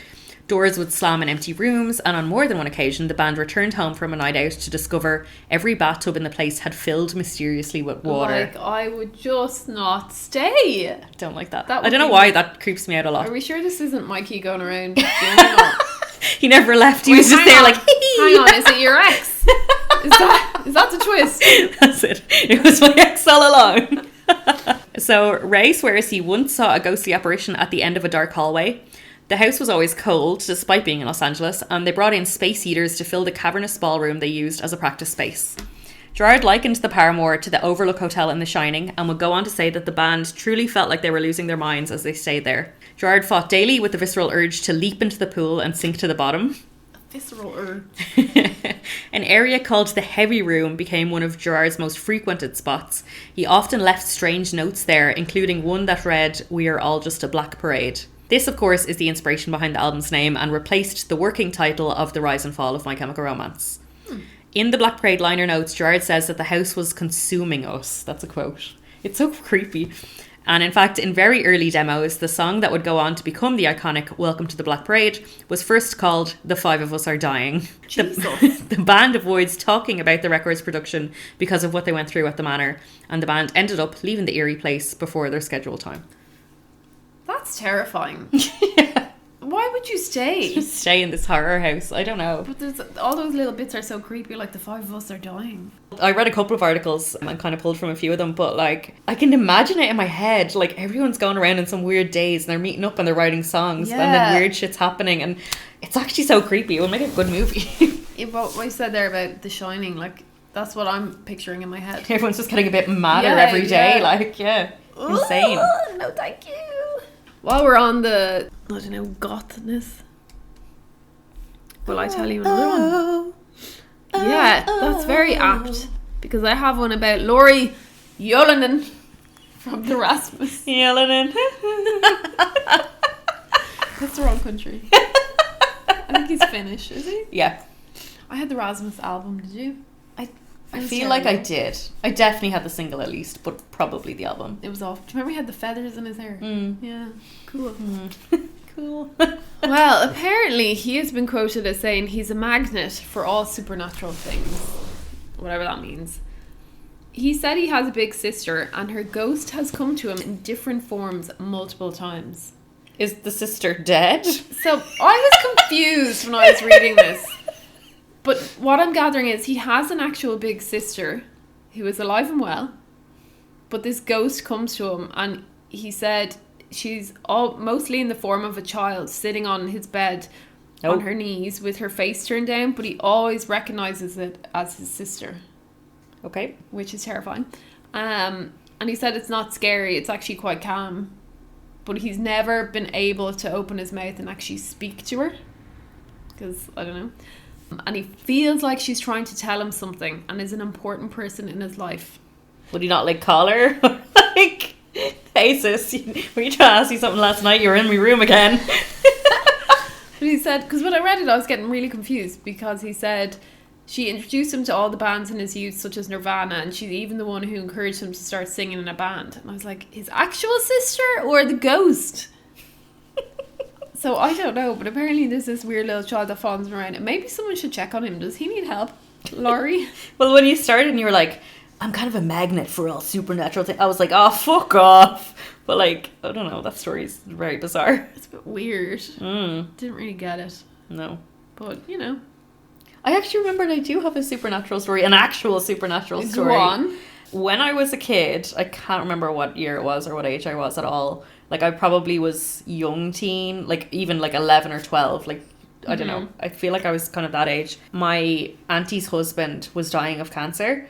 Doors would slam in empty rooms, and on more than one occasion, the band returned home from a night out to discover every bathtub in the place had filled mysteriously with water. Like, I would just not stay. I don't like that. That I would don't know be- why that creeps me out a lot. Are we sure this isn't Mikey going around? doing it all? He never left. He Wait, was just hang there on. like, Hang on, is it your ex? Is that the twist? That's it. It was my ex all along. So Ray swears he once saw a ghostly apparition at the end of a dark hallway. The house was always cold, despite being in Los Angeles, and they brought in space heaters to fill the cavernous ballroom they used as a practice space. Gerard likened the Paramore to the Overlook Hotel in The Shining, and would go on to say that the band truly felt like they were losing their minds as they stayed there. Gerard fought daily with the visceral urge to leap into the pool and sink to the bottom. Visceral urge. An area called the Heavy Room became one of Gerard's most frequented spots. He often left strange notes there, including one that read, "We are all just a Black Parade." This, of course, is the inspiration behind the album's name and replaced the working title of The Rise and Fall of My Chemical Romance. In the Black Parade liner notes, Gerard says that the house was consuming us. That's a quote. It's so creepy. And in fact, in very early demos, the song that would go on to become the iconic Welcome to the Black Parade was first called The Five of Us Are Dying. The band avoids talking about the record's production because of what they went through at the manor, and the band ended up leaving the eerie place before their scheduled time. That's terrifying. Why would you stay? Just stay in this horror house. I don't know. But all those little bits are so creepy, like the five of us are dying. I read a couple of articles and kind of pulled from a few of them, but like I can imagine it in my head. Like everyone's going around in some weird days and they're meeting up and they're writing songs and then Yeah. weird shit's happening, and It's actually so creepy. It would make a good movie. Yeah, but what you said there about The Shining, like, that's what I'm picturing in my head. Everyone's just getting a bit madder Yeah, every day. yeah. Like, yeah. Insane. Ooh, no, thank you. While we're on the, I don't know, gothness, will I tell you another one? Yeah, that's very apt. Because I have one about Laurie Jolenen from the Rasmus. Yelling in. That's the wrong country. I think he's Finnish, is he? Yeah. I had the Rasmus album, did you? I feel like I did. I definitely had the single at least, but probably the album. It was off. Do you remember he had the feathers in his hair? Yeah, cool. Cool. Well, apparently he has been quoted as saying he's a magnet for all supernatural things, whatever that means. He said he has a big sister and her ghost has come to him in different forms multiple times. Is the sister dead? So I was confused when I was reading this. But what I'm gathering is he has an actual big sister who is alive and well, but this ghost comes to him and he said she's mostly in the form of a child sitting on his bed on her knees with her face turned down, but he always recognises it as his sister. Okay. Which is terrifying. And he said it's not scary, it's actually quite calm. But he's never been able to open his mouth and actually speak to her. Because, I don't know. And he feels like she's trying to tell him something and is an important person in his life. Would he not, like, call her? Like, hey sis, were you trying to ask you something last night? You were in my room again. But he said, because when I read it I was getting really confused, because he said she introduced him to all the bands in his youth, such as Nirvana, and she's even the one who encouraged him to start singing in a band. And I was like, his actual sister or the ghost? So I don't know, but apparently there's this weird little child that follows him around, and maybe someone should check on him. Does he need help, Laurie? Well, when you started and you were like, I'm kind of a magnet for all supernatural things, I was like, oh, fuck off. But, like, I don't know, that story's very bizarre. It's a bit weird. Didn't really get it. No. But, you know. I actually remembered I do have a supernatural story, an actual supernatural story. Go on. When I was a kid, I can't remember what year it was or what age I was at all. Like, I probably was young teen, like, even, like, 11 or 12. Like, I don't know. I feel like I was kind of that age. My auntie's husband was dying of cancer.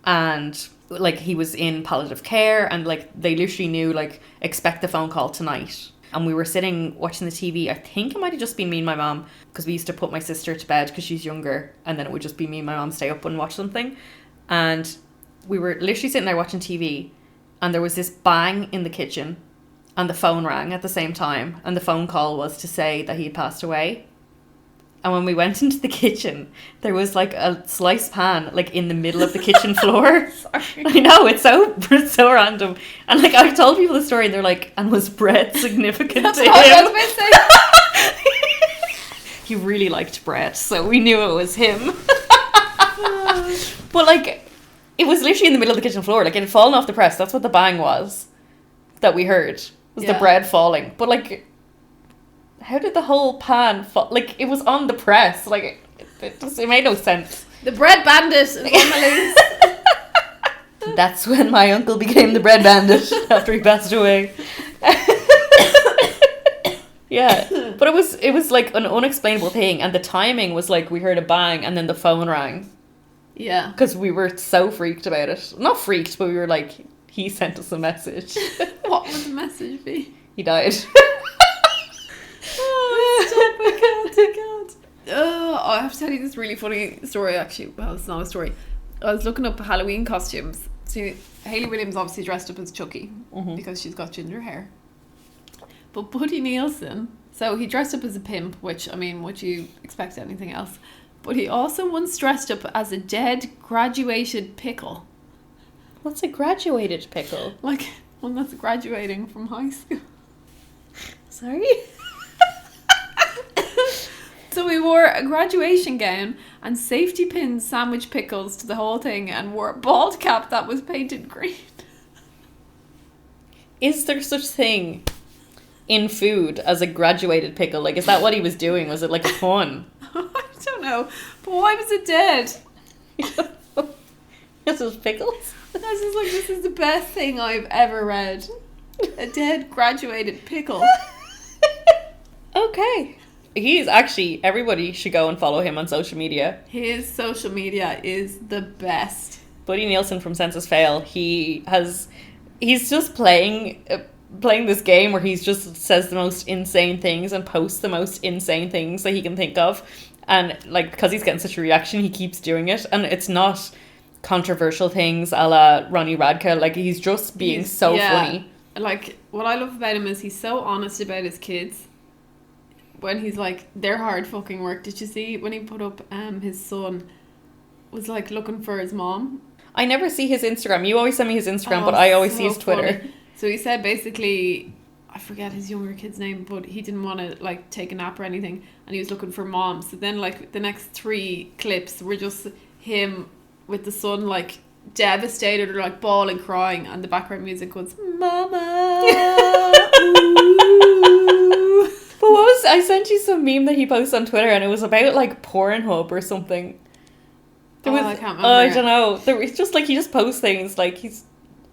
And, like, he was in palliative care. And, like, they literally knew, like, expect the phone call tonight. And we were sitting watching the TV. I think it might have just been me and my mom, because we used to put my sister to bed because she's younger. And then it would just be me and my mom stay up and watch something. And we were literally sitting there watching TV. And there was this bang in the kitchen. And the phone rang at the same time. And the phone call was to say that he had passed away. And when we went into the kitchen, there was like a sliced pan like in the middle of the kitchen floor. Sorry. I know, it's so random. And like I've told people the story and they're like, and was bread significant That's to what I him? was about to say. He really liked bread, so we knew it was him. But like, it was literally in the middle of the kitchen floor. Like it had fallen off the press. That's what the bang was that we heard. Was the bread falling. But like, how did the whole pan fall? Like, it was on the press. Like, it made no sense. The bread bandit is on the loose. That's when my uncle became the bread bandit after he passed away. Yeah, but it was like an unexplainable thing, and the timing was like we heard a bang and then the phone rang. Yeah, because we were so freaked about it. Not freaked, but we were like, he sent us a message. What would the message be? He died. Oh, God. I have to tell you this really funny story, actually. Well, it's not a story. I was looking up Halloween costumes. See, Hayley Williams obviously dressed up as Chucky because she's got ginger hair. But Buddy Nielsen, so he dressed up as a pimp, which, I mean, would you expect anything else? But he also once dressed up as a dead graduated pickle. What's a graduated pickle? Like one that's graduating from high school. Sorry? So he wore a graduation gown and safety pins sandwich pickles to the whole thing and wore a bald cap that was painted green. Is there such thing in food as a graduated pickle? Like, is that what he was doing? Was it like a pun? I don't know. But why was it dead? This was pickles? This is the best thing I've ever read. A dead graduated pickle. Okay. He's actually, everybody should go and follow him on social media. His social media is the best. Buddy Nielsen from Census Fail, he's just playing this game where he's just says the most insane things and posts the most insane things that he can think of. And like, because he's getting such a reaction, he keeps doing it. And it's not controversial things a la Ronnie Radke. Like, he's just being so funny. Like, what I love about him is he's so honest about his kids. When he's like, they're hard fucking work. Did you see when he put up his son was like looking for his mom? I never see his Instagram. You always send me his Instagram, but I always see his Twitter. Funny. So he said basically, I forget his younger kid's name, but he didn't want to like take a nap or anything, and he was looking for mom. So then like the next 3 clips were just him with the son like devastated or like bawling, crying, and the background music was "Mama." Ooh. But I sent you some meme that he posted on Twitter, and it was about like Pornhub or something. I can't remember. I don't know. It's just like he just posts things like he's,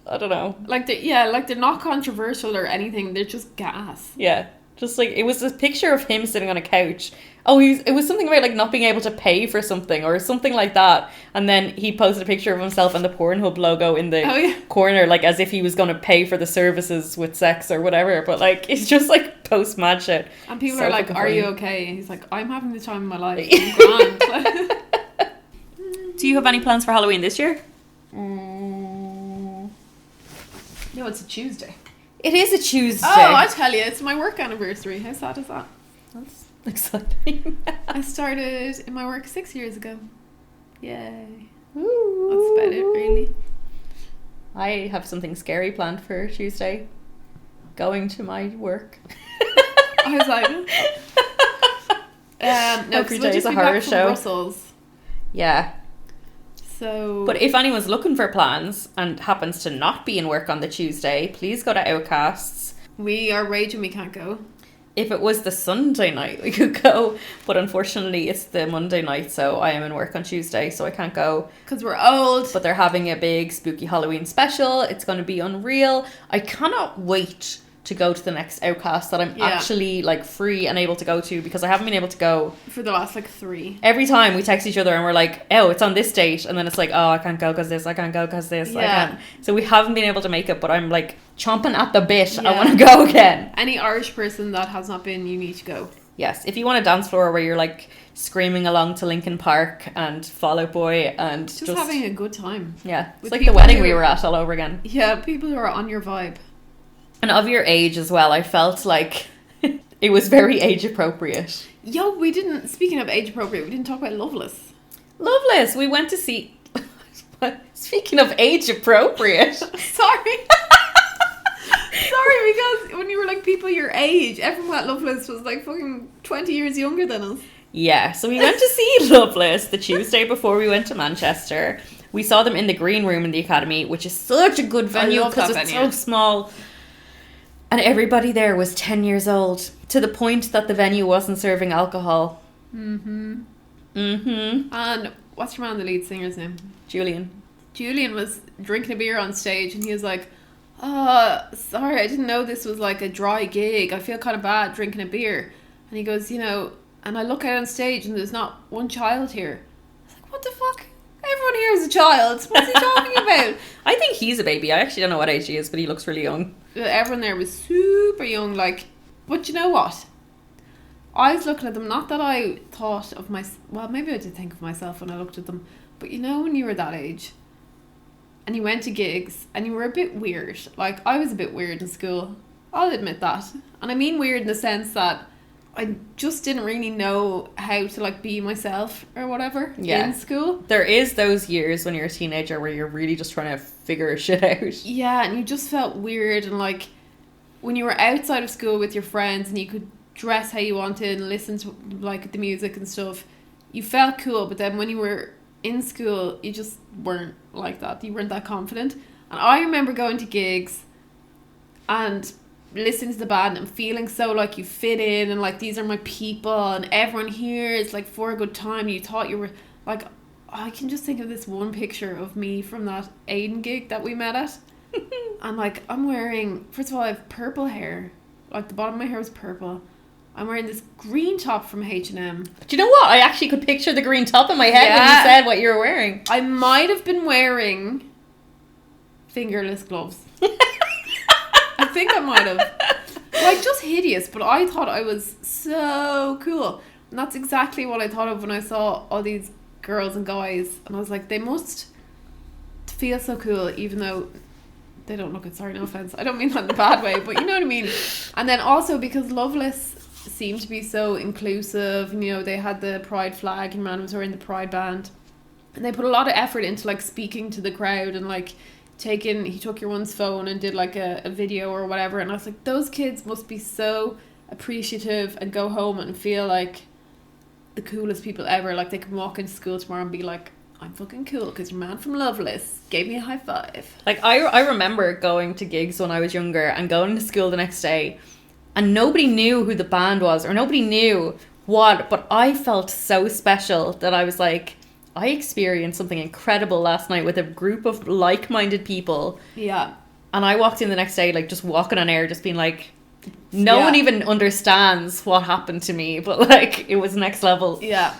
I don't know. Like they're not controversial or anything. They're just gas. Yeah, just like it was a picture of him sitting on a couch. Oh, it was something about like not being able to pay for something or something like that. And then he posted a picture of himself and the Pornhub logo in the corner, like as if he was going to pay for the services with sex or whatever. But like it's just like post mad shit. And people So are like, fucking "Are funny. you okay?" And he's like, "I'm having the time of my life. I'm grand." Do you have any plans for Halloween this year? No, it's a Tuesday. It is a Tuesday. Oh, I tell you, it's my work anniversary. How sad is that? That's exciting. I started in my work 6 years ago. Yay. Ooh. That's about it, really. I have something scary planned for Tuesday. Going to my work. I was like, no, Every because we'll day is just a be horror back from show. Brussels. Yeah. So, But if anyone's looking for plans and happens to not be in work on the Tuesday, please go to Outcasts. we are raging we can't go. If it was the Sunday night, we could go. But unfortunately, it's the Monday night, so I am in work on Tuesday, so I can't go. Because we're old. But they're having a big spooky Halloween special. It's going to be unreal. I cannot wait to go to the next Outcast that I'm actually like free and able to go to, because I haven't been able to go. For the last like 3. Every time we text each other and we're like, oh, it's on this date, and then it's like, oh, I can't go because this, I can't go because this, I can't. So we haven't been able to make it, but I'm like chomping at the bit. I want to go again. Any Irish person that has not been, you need to go. Yes, if you want a dance floor where you're like screaming along to Linkin Park and Fall Out Boy and Just having a good time. Yeah, it's With like the people wedding who- we were at all over again. Yeah, people who are on your vibe. And of your age as well, I felt like it was very age appropriate. Yo, we didn't, speaking of age appropriate, we didn't talk about Loveless. Loveless, we went to see... Speaking of age appropriate. Sorry. Sorry, because when you were like people your age, everyone at Loveless was like fucking 20 years younger than us. Yeah, so we went to see Loveless the Tuesday before we went to Manchester. We saw them in the Green Room in the Academy, which is such a good venue love that because it's venue. so small. And everybody there was 10 years old, to the point that the venue wasn't serving alcohol. Mm-hmm. Mm-hmm. And what's your man, the lead singer's name? Julian. Julian was drinking a beer on stage and he was like, "Oh, sorry, I didn't know this was like a dry gig. I feel kind of bad drinking a beer." And he goes, and I look out on stage and there's not one child here. I was like, what the fuck? Everyone here is a child. What's he talking about? I think he's a baby. I actually don't know what age he is, but he looks really young. Everyone there was super young, like, but you know what? I was looking at them, not that I thought of well, maybe I did think of myself when I looked at them, but when you were that age and you went to gigs and you were a bit weird, like I was a bit weird in school, I'll admit that. And I mean weird in the sense that I just didn't really know how to like be myself or whatever in school. There is those years when you're a teenager where you're really just trying to figure shit out. Yeah, and you just felt weird, and like when you were outside of school with your friends and you could dress how you wanted and listen to like the music and stuff, you felt cool. But then when you were in school, you just weren't like that. You weren't that confident. And I remember going to gigs and listening to the band and feeling so like you fit in and like these are my people and everyone here is like for a good time. You thought you were like, I can just think of this one picture of me from that Aiden gig that we met at. And like I'm wearing, first of all, I have purple hair, like the bottom of my hair was purple, I'm wearing this green top from H&M. Do you know what? I actually could picture the green top in my head when you Yeah. said what you were wearing. I might have been wearing fingerless gloves. I think I might have. Like, just hideous, but I thought I was so cool. And that's exactly what I thought of when I saw all these girls and guys. And I was like, they must feel so cool, even though they don't look it. Sorry, no offense. I don't mean that in a bad way, but you know what I mean. And then also because Loveless seemed to be so inclusive, you know, they had the Pride flag and man was wearing the Pride band. And they put a lot of effort into like speaking to the crowd and like he took your one's phone and did like a video or whatever. And I was like, those kids must be so appreciative and go home and feel like the coolest people ever. Like they can walk into school tomorrow and be like, I'm fucking cool because your man from Loveless gave me a high five. Like, I remember going to gigs when I was younger and going to school the next day and nobody knew who the band was or nobody knew what, but I felt so special that I was like, I experienced something incredible last night with a group of like-minded people. Yeah. And I walked in the next day, like, just walking on air, just being like, no one even understands what happened to me, but, like, it was next level. Yeah.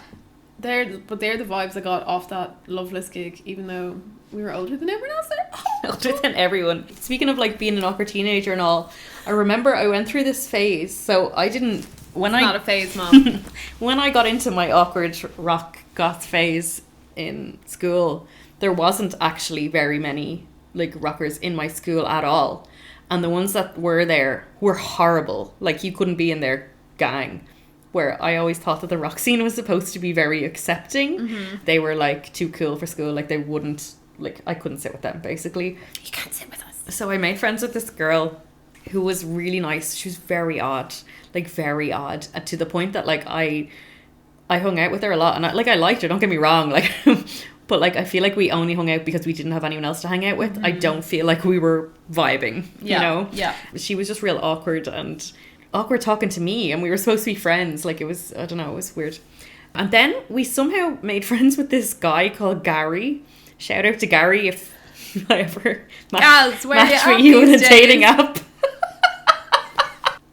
They're the vibes I got off that Loveless gig, even though we were older than everyone else there. Older than everyone. Speaking of, like, being an awkward teenager and all, I remember I went through this phase, so I didn't... Not a phase, Mom. When I got into my awkward rock goth phase in school, there wasn't actually very many like rockers in my school at all, and the ones that were there were horrible. Like, you couldn't be in their gang. Where I always thought that the rock scene was supposed to be very accepting. They were like too cool for school. Like, they wouldn't, like, I couldn't sit with them basically. You can't sit with us. So I made friends with this girl who was really nice. She was very odd, and to the point that like I hung out with her a lot, and I liked her, don't get me wrong, like but like I feel like we only hung out because we didn't have anyone else to hang out with. I don't feel like we were vibing, you know. Yeah. She was just real awkward talking to me, and we were supposed to be friends. Like, it was, I don't know, it was weird. And then we somehow made friends with this guy called Gary. Shout out to Gary if I ever match with you in a dating app.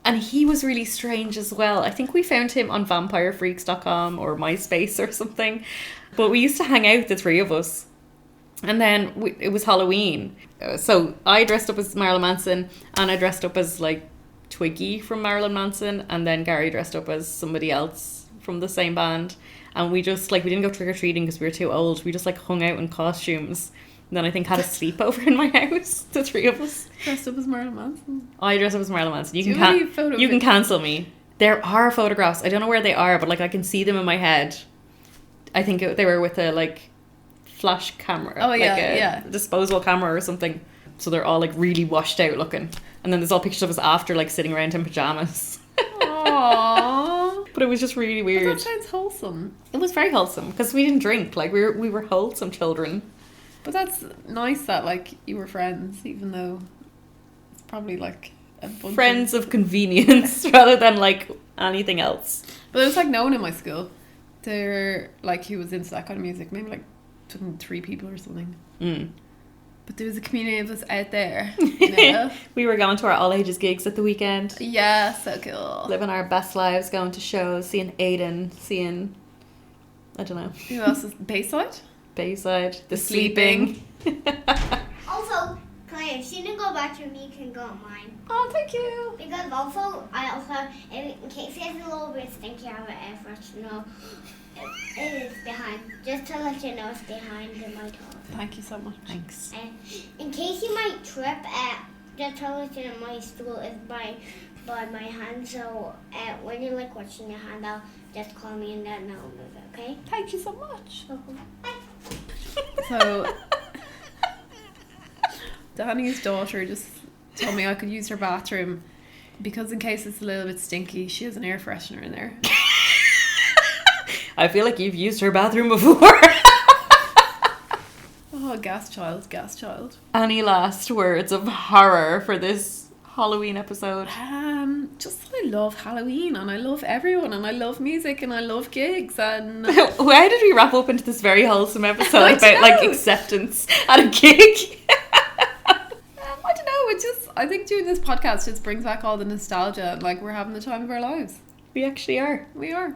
And he was really strange as well. I think we found him on vampirefreaks.com or MySpace or something. But we used to hang out, the three of us. And then it was Halloween. So I dressed up as Marilyn Manson, and I dressed up as like Twiggy from Marilyn Manson, and then Gary dressed up as somebody else from the same band. And we just like, we didn't go trick-or-treating because we were too old. We just like hung out in costumes. And then I think had a sleepover in my house, the three of us. Dressed up as Marilyn Manson. I dressed up as Marilyn Manson. You can cancel me. There are photographs. I don't know where they are, but like I can see them in my head. I think they were with a like flash camera. Oh yeah, like a disposable camera or something. So they're all like really washed out looking. And then there's all pictures of us after like sitting around in pajamas. Aww. But it was just really weird. But that sounds wholesome. It was very wholesome because we didn't drink. Like we were wholesome children. But that's nice that like you were friends, even though it's probably like a bunch friends of convenience rather than like anything else. But there was like no one in my school. There like who was into that kind of music. Maybe like 3 people or something. But there was a community of us out there. You know? We were going to our all ages gigs at the weekend. Yeah, so cool. Living our best lives, going to shows, seeing Aiden, seeing I don't know. Who else is Bayside? Bayside, the sleeping. Also, Claire, if you didn't go bathroom, you can go on mine. Oh, thank you. Because I also, in case it's a little bit stinky, I have an air freshener. It is behind. Just to let you know, it's behind in my toilet. Thank you so much. Thanks. And in case you might trip, just to let you know, my stool is by my hand. So when you're like watching your hand, I'll just call me and then I'll move it. Okay? Thank you so much. Bye. So, Danny's daughter just told me I could use her bathroom because in case it's a little bit stinky, she has an air freshener in there. I feel like you've used her bathroom before. Oh, gas child. Any last words of horror for this Halloween episode? Just that I love Halloween and I love everyone and I love music and I love gigs and Why did we wrap up into this very wholesome episode about like acceptance at a gig? I don't know, I think doing this podcast just brings back all the nostalgia and like we're having the time of our lives. We actually are. We are.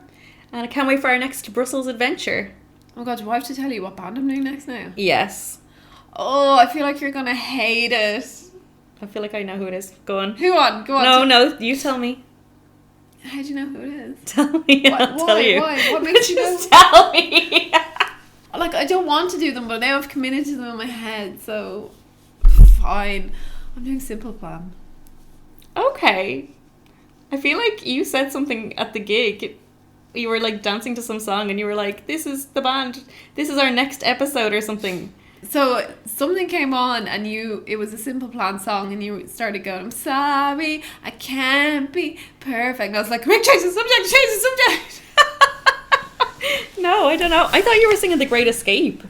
And I can't wait for our next Brussels adventure. Oh god, do I have to tell you what band I'm doing next now? Yes. Oh, I feel like you're gonna hate it. I feel like I know who it is. Go on. Go on. No, you tell me. How do you know who it is? Tell me, I'll tell you. Why? What makes you know? Just tell me. Like, I don't want to do them, but now I've committed to them in my head, so fine. I'm doing Simple Plan. Okay. I feel like you said something at the gig. You were like dancing to some song and you were like, this is the band. This is our next episode or something. So something came on and it was a Simple Plan song and you started going, I'm sorry, I can't be perfect. And I was like, Rick, change the subject. No, I don't know. I thought you were singing The Great Escape.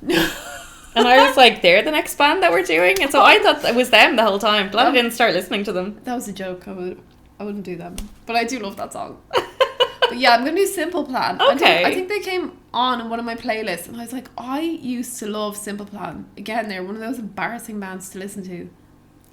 And I was like, they're the next band that we're doing. And so I thought it was them the whole time. Glad I didn't start listening to them. That was a joke. I wouldn't do them. But I do love that song. But yeah, I'm going to do Simple Plan. Okay. I think they came on in one of my playlists and I was like, I used to love Simple Plan. Again, they're one of those embarrassing bands to listen to.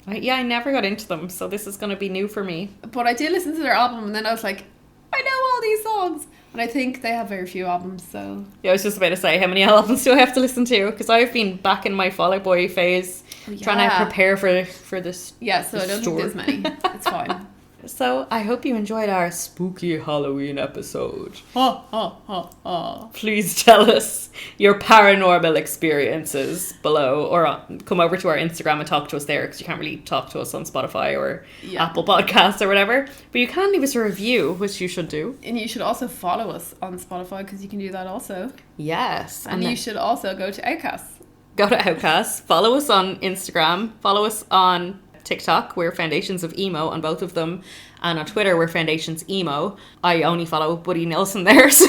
I never got into them, so this is going to be new for me. But I did listen to their album and then I was like, I know all these songs. And I think they have very few albums, so... Yeah, I was just about to say, how many albums do I have to listen to? Because I've been back in my Fall Out Boy phase, trying to prepare for this. Yeah, so I don't think there's many. It's fine. So I hope you enjoyed our spooky Halloween episode. Ha, ha, ha, ha. Please tell us your paranormal experiences below, or come over to our Instagram and talk to us there, because you can't really talk to us on Spotify or Apple Podcasts or whatever. But you can leave us a review, which you should do. And you should also follow us on Spotify, because you can do that also. Yes. And you should also go to Outcasts. Go to Outcasts. Follow us on Instagram. Follow us on TikTok. We're Foundations of Emo on both of them. And on Twitter, we're Foundations Emo. I only follow Buddy Nielsen there, so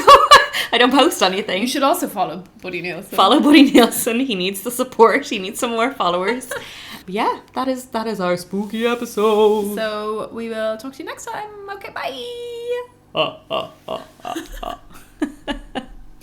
I don't post anything. You should also follow Buddy Nielsen. Follow Buddy Nielsen. He needs the support. He needs some more followers. Yeah, that is our spooky episode. So we will talk to you next time. Okay, bye.